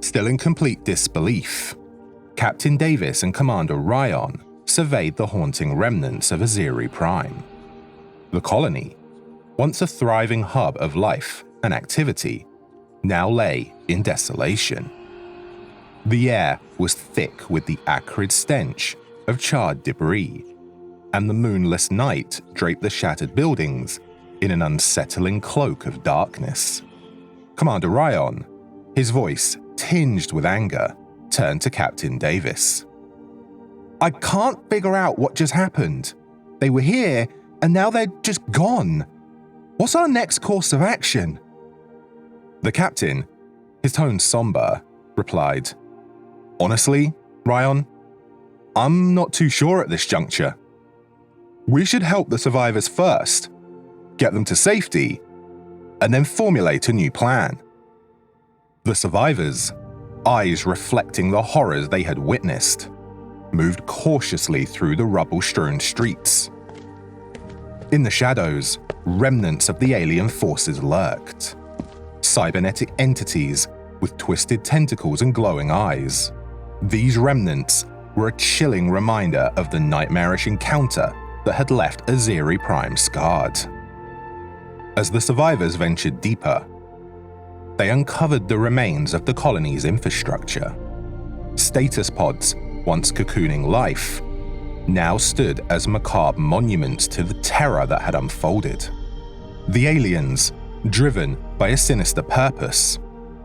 Still in complete disbelief, Captain Davis and Commander Rion surveyed the haunting remnants of Aziri Prime. The colony, once a thriving hub of life and activity, now lay in desolation. The air was thick with the acrid stench of charred debris, and the moonless night draped the shattered buildings in an unsettling cloak of darkness. Commander Rion, his voice tinged with anger, turned to Captain Davis. "I can't figure out what just happened. They were here, and now they're just gone. What's our next course of action?" The captain, his tone somber, replied, "Honestly, Rion, I'm not too sure at this juncture. We should help the survivors first, get them to safety, and then formulate a new plan." The survivors, eyes reflecting the horrors they had witnessed, moved cautiously through the rubble-strewn streets. In the shadows, remnants of the alien forces lurked. Cybernetic entities with twisted tentacles and glowing eyes. These remnants were a chilling reminder of the nightmarish encounter that had left Aziri Prime scarred. As the survivors ventured deeper, they uncovered the remains of the colony's infrastructure. Status pods, once cocooning life, now stood as macabre monuments to the terror that had unfolded. The aliens, driven by a sinister purpose,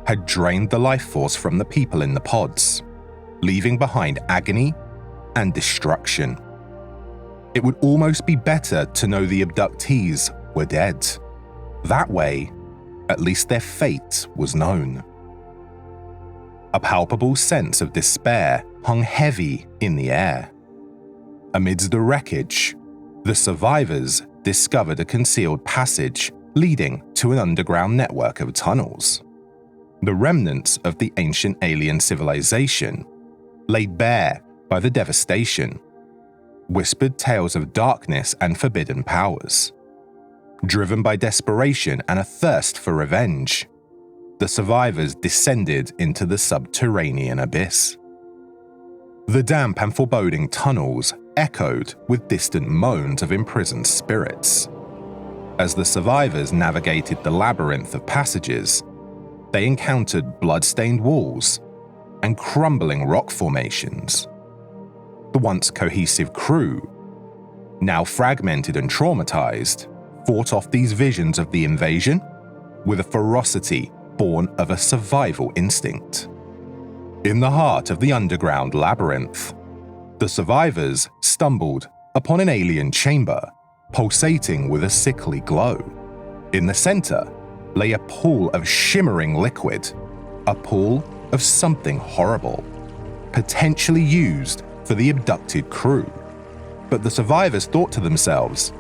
had drained the life force from the people in the pods, leaving behind agony and destruction. It would almost be better to know the abductees were dead. That way, at least their fate was known. A palpable sense of despair hung heavy in the air. Amidst the wreckage, the survivors discovered a concealed passage leading to an underground network of tunnels. The remnants of the ancient alien civilization, laid bare by the devastation, whispered tales of darkness and forbidden powers. Driven by desperation and a thirst for revenge, the survivors descended into the subterranean abyss. The damp and foreboding tunnels echoed with distant moans of imprisoned spirits. As the survivors navigated the labyrinth of passages, they encountered blood-stained walls and crumbling rock formations. The once cohesive crew, now fragmented and traumatized, fought off these visions of the invasion with a ferocity born of a survival instinct. In the heart of the underground labyrinth, the survivors stumbled upon an alien chamber, pulsating with a sickly glow. In the center lay a pool of shimmering liquid, a pool of something horrible, potentially used for the abducted crew. But the survivors thought to themselves,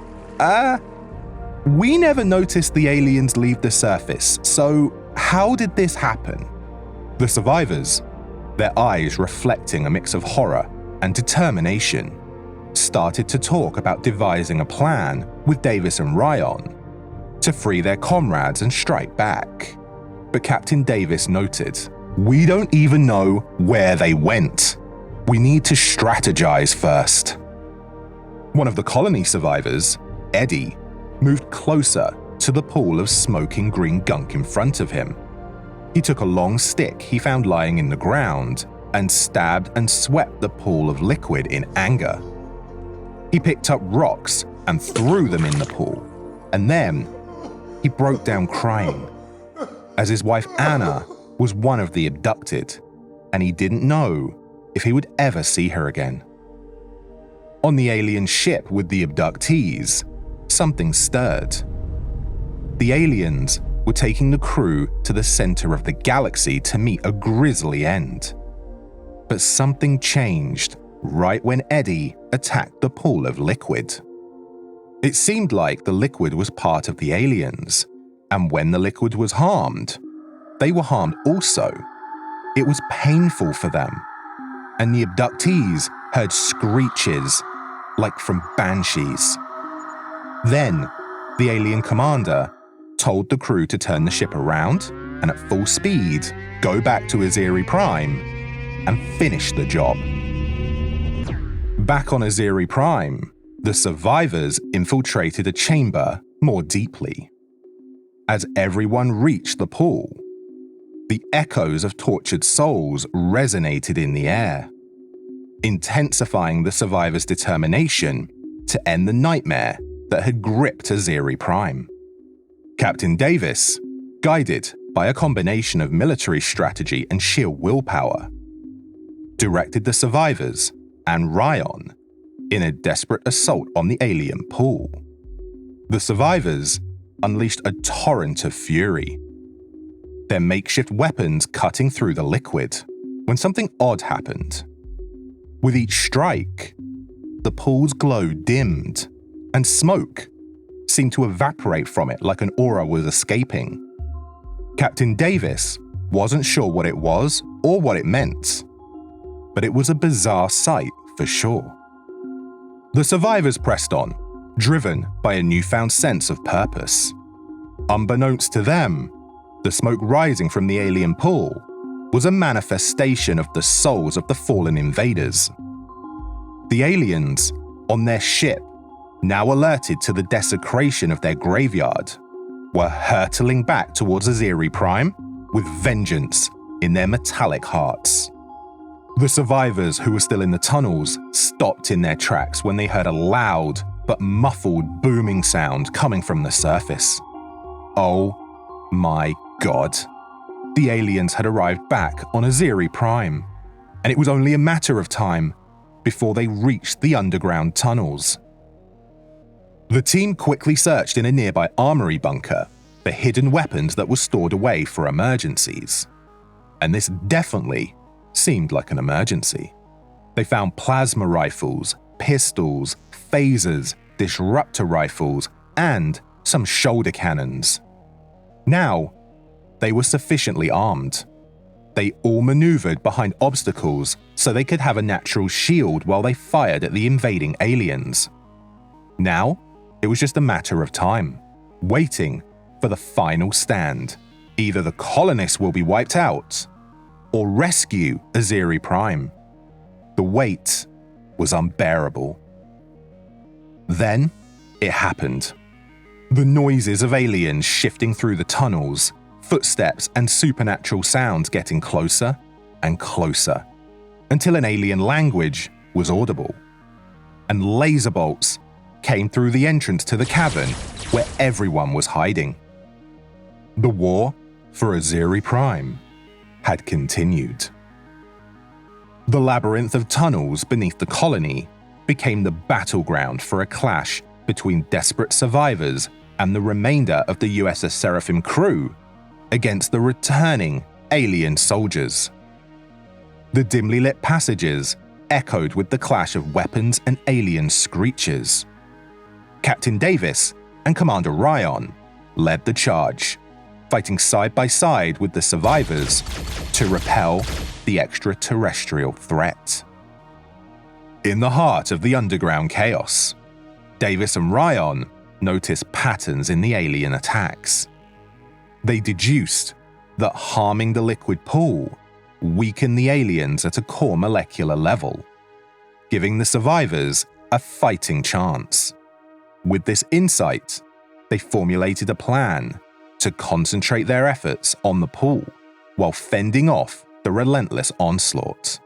we never noticed the aliens leave the surface, so how did this happen? The survivors, their eyes reflecting a mix of horror and determination, started to talk about devising a plan with Davis and Rion to free their comrades and strike back. But Captain Davis noted, "We don't even know where they went. We need to strategize first." One of the colony survivors, Eddie, moved closer to the pool of smoking green gunk in front of him. He took a long stick he found lying in the ground and stabbed and swept the pool of liquid in anger. He picked up rocks and threw them in the pool, and then he broke down crying, as his wife Anna was one of the abducted, and he didn't know if he would ever see her again. On the alien ship with the abductees, something stirred. The aliens were taking the crew to the center of the galaxy to meet a grisly end. But something changed right when Eddie attacked the pool of liquid. It seemed like the liquid was part of the aliens, and when the liquid was harmed, they were harmed also. It was painful for them, and the abductees heard screeches like from banshees. Then, the alien commander told the crew to turn the ship around and at full speed go back to Aziri Prime and finish the job. Back on Aziri Prime, the survivors infiltrated a chamber more deeply. As everyone reached the pool, the echoes of tortured souls resonated in the air, intensifying the survivors' determination to end the nightmare that had gripped Aziri Prime. Captain Davis, guided by a combination of military strategy and sheer willpower, directed the survivors and Rion in a desperate assault on the alien pool. The survivors unleashed a torrent of fury, their makeshift weapons cutting through the liquid, when something odd happened. With each strike, the pool's glow dimmed, and smoke seemed to evaporate from it like an aura was escaping. Captain Davis wasn't sure what it was or what it meant, but it was a bizarre sight for sure. The survivors pressed on, driven by a newfound sense of purpose. Unbeknownst to them, the smoke rising from the alien pool was a manifestation of the souls of the fallen invaders. The aliens, on their ship, now alerted to the desecration of their graveyard, were hurtling back towards Aziri Prime with vengeance in their metallic hearts. The survivors who were still in the tunnels stopped in their tracks when they heard a loud but muffled booming sound coming from the surface. Oh my God. The aliens had arrived back on Aziri Prime, and it was only a matter of time before they reached the underground tunnels. The team quickly searched in a nearby armory bunker for hidden weapons that were stored away for emergencies. And this definitely seemed like an emergency. They found plasma rifles, pistols, phasers, disruptor rifles, and some shoulder cannons. Now, they were sufficiently armed. They all maneuvered behind obstacles so they could have a natural shield while they fired at the invading aliens. Now, it was just a matter of time, waiting for the final stand. Either the colonists will be wiped out, or rescue Aziri Prime. The wait was unbearable. Then, it happened. The noises of aliens shifting through the tunnels, footsteps and supernatural sounds getting closer and closer, until an alien language was audible. And laser bolts came through the entrance to the cavern where everyone was hiding. The war for Aziri Prime had continued. The labyrinth of tunnels beneath the colony became the battleground for a clash between desperate survivors and the remainder of the USS Seraphim crew against the returning alien soldiers. The dimly lit passages echoed with the clash of weapons and alien screeches. Captain Davis and Commander Rion led the charge, fighting side by side with the survivors to repel the extraterrestrial threat. In the heart of the underground chaos, Davis and Rion noticed patterns in the alien attacks. They deduced that harming the liquid pool weakened the aliens at a core molecular level, giving the survivors a fighting chance. With this insight, they formulated a plan to concentrate their efforts on the pool while fending off the relentless onslaught.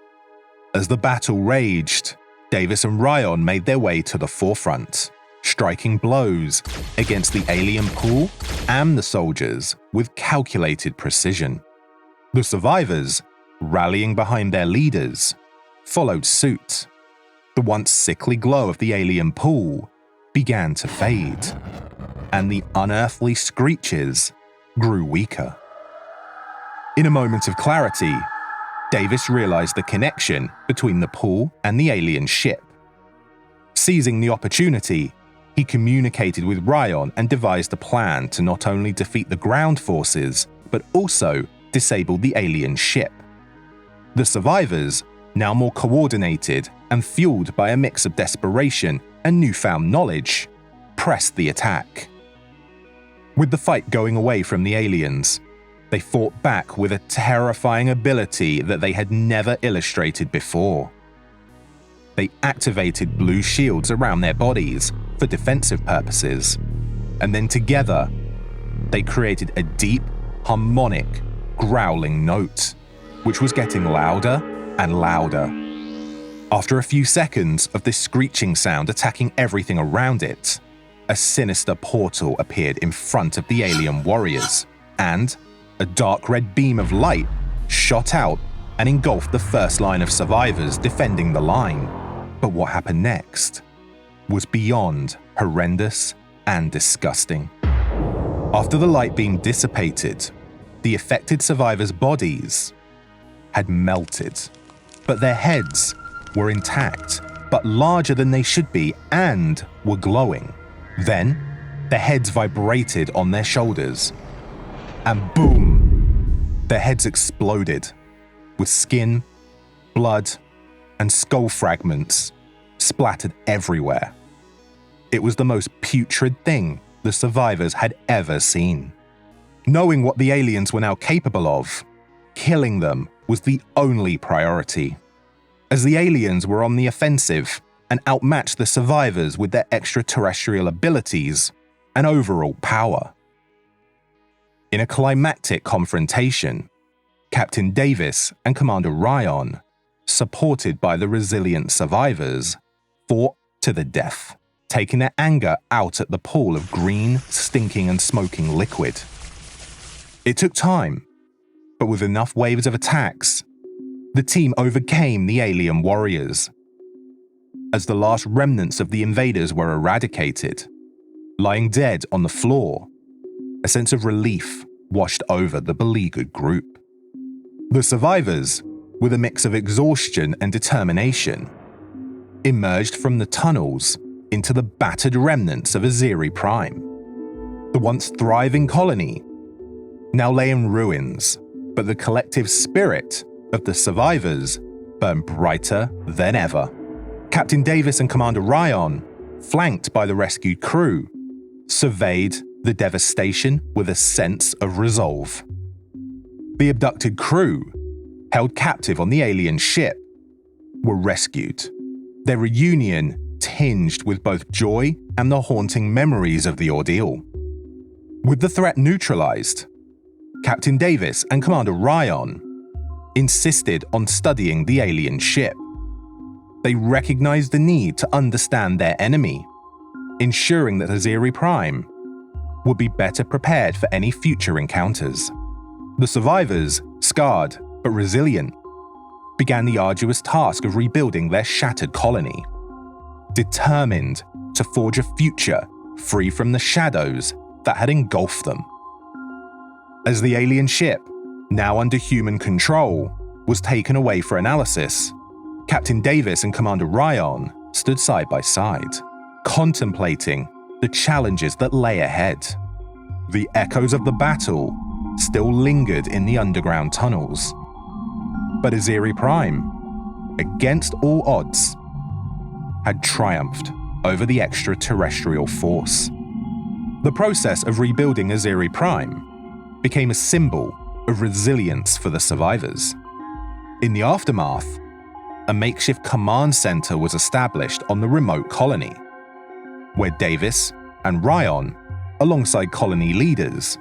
As the battle raged, Davis and Rion made their way to the forefront, striking blows against the alien pool and the soldiers with calculated precision. The survivors, rallying behind their leaders, followed suit. The once sickly glow of the alien pool began to fade, and the unearthly screeches grew weaker. In a moment of clarity, Davis realized the connection between the pool and the alien ship. Seizing the opportunity, he communicated with Rion and devised a plan to not only defeat the ground forces, but also disable the alien ship. The survivors, now more coordinated and fueled by a mix of desperation and newfound knowledge, pressed the attack. With the fight going away from the aliens, they fought back with a terrifying ability that they had never illustrated before. They activated blue shields around their bodies for defensive purposes, and then together, they created a deep, harmonic, growling note, which was getting louder and louder. After a few seconds of this screeching sound attacking everything around it, a sinister portal appeared in front of the alien warriors, and a dark red beam of light shot out and engulfed the first line of survivors defending the line. But what happened next was beyond horrendous and disgusting. After the light beam dissipated, the affected survivors' bodies had melted, but their heads were intact, but larger than they should be and were glowing. Then, their heads vibrated on their shoulders, and boom! Their heads exploded, with skin, blood, and skull fragments splattered everywhere. It was the most putrid thing the survivors had ever seen. Knowing what the aliens were now capable of, killing them was the only priority, as the aliens were on the offensive and outmatched the survivors with their extraterrestrial abilities and overall power. In a climactic confrontation, Captain Davis and Commander Rion, supported by the resilient survivors, fought to the death, taking their anger out at the pool of green, stinking and smoking liquid. It took time, but with enough waves of attacks, the team overcame the alien warriors. As the last remnants of the invaders were eradicated, lying dead on the floor, a sense of relief washed over the beleaguered group. The survivors, with a mix of exhaustion and determination, emerged from the tunnels into the battered remnants of Aziri Prime. The once thriving colony now lay in ruins, but the collective spirit of the survivors burned brighter than ever. Captain Davis and Commander Rion, flanked by the rescued crew, surveyed the devastation with a sense of resolve. The abducted crew, held captive on the alien ship, were rescued, their reunion tinged with both joy and the haunting memories of the ordeal. With the threat neutralized, Captain Davis and Commander Rion insisted on studying the alien ship. They recognized the need to understand their enemy, ensuring that Aziri Prime would be better prepared for any future encounters. The survivors, scarred but resilient, began the arduous task of rebuilding their shattered colony, determined to forge a future free from the shadows that had engulfed them. As the alien ship, now under human control, was taken away for analysis, Captain Davis and Commander Rion stood side by side, contemplating the challenges that lay ahead. The echoes of the battle still lingered in the underground tunnels, but Aziri Prime, against all odds, had triumphed over the extraterrestrial force. The process of rebuilding Aziri Prime became a symbol of resilience for the survivors. In the aftermath, a makeshift command center was established on the remote colony, where Davis and Rion, alongside colony leaders,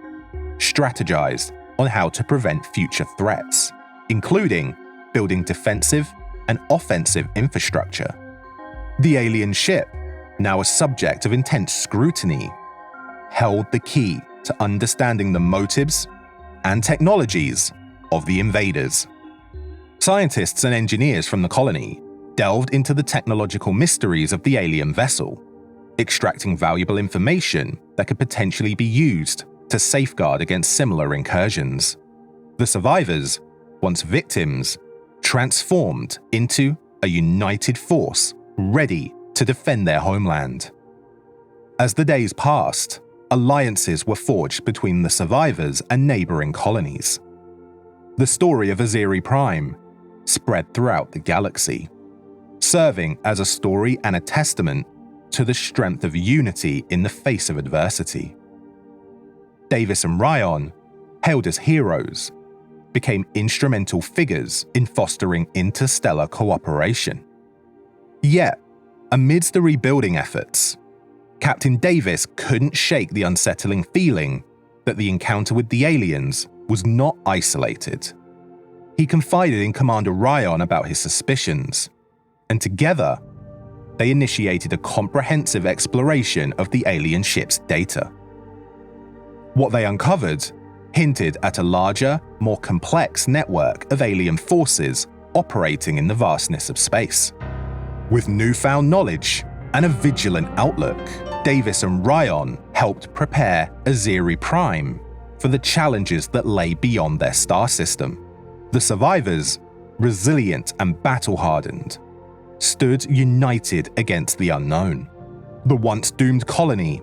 strategized on how to prevent future threats, including building defensive and offensive infrastructure. The alien ship, now a subject of intense scrutiny, held the key to understanding the motives and technologies of the invaders. Scientists and engineers from the colony delved into the technological mysteries of the alien vessel, extracting valuable information that could potentially be used to safeguard against similar incursions. The survivors, once victims, transformed into a united force ready to defend their homeland. As the days passed, alliances were forged between the survivors and neighboring colonies. The story of Aziri Prime spread throughout the galaxy, serving as a story and a testament to the strength of unity in the face of adversity. Davis and Rion, hailed as heroes, became instrumental figures in fostering interstellar cooperation. Yet, amidst the rebuilding efforts, Captain Davis couldn't shake the unsettling feeling that the encounter with the aliens was not isolated. He confided in Commander Rion about his suspicions, and together, they initiated a comprehensive exploration of the alien ship's data. What they uncovered hinted at a larger, more complex network of alien forces operating in the vastness of space. With newfound knowledge and a vigilant outlook, Davis and Rion helped prepare Aziri Prime for the challenges that lay beyond their star system. The survivors, resilient and battle-hardened, stood united against the unknown. The once doomed colony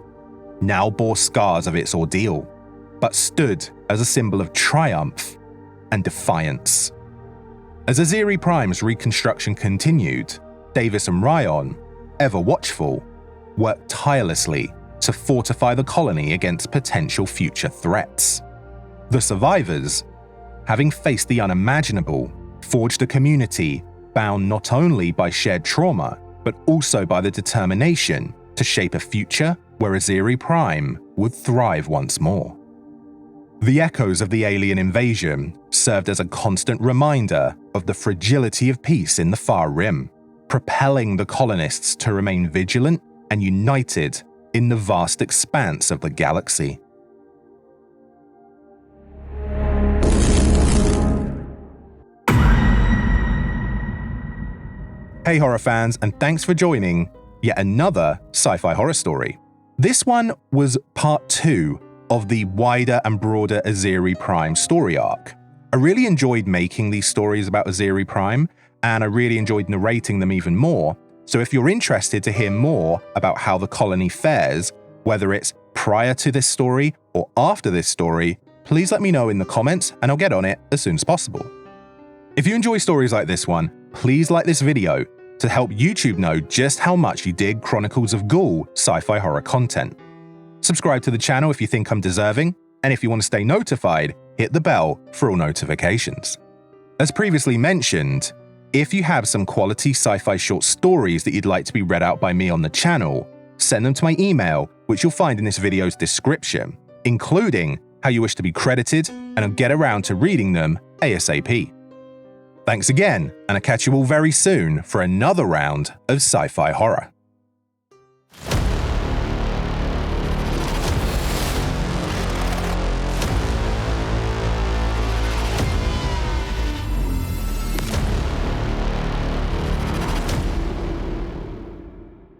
now bore scars of its ordeal, but stood as a symbol of triumph and defiance. As Aziri Prime's reconstruction continued, Davis and Rion, ever watchful, worked tirelessly to fortify the colony against potential future threats. The survivors, having faced the unimaginable, forged a community bound not only by shared trauma, but also by the determination to shape a future where Aziri Prime would thrive once more. The echoes of the alien invasion served as a constant reminder of the fragility of peace in the Far Rim, propelling the colonists to remain vigilant and united in the vast expanse of the galaxy. Hey horror fans, and thanks for joining yet another sci-fi horror story. This one was part 2 of the wider and broader Aziri Prime story arc. I really enjoyed making these stories about Aziri Prime, and I really enjoyed narrating them even more. So if you're interested to hear more about how the colony fares, whether it's prior to this story or after this story, please let me know in the comments and I'll get on it as soon as possible. If you enjoy stories like this one, please like this video to help YouTube know just how much you dig Chronicles of Ghoul sci-fi horror content. Subscribe to the channel if you think I'm deserving, and if you want to stay notified, hit the bell for all notifications. As previously mentioned, if you have some quality sci-fi short stories that you'd like to be read out by me on the channel, send them to my email, which you'll find in this video's description, including how you wish to be credited, and I'll get around to reading them ASAP. Thanks again, and I'll catch you all very soon for another round of sci-fi horror.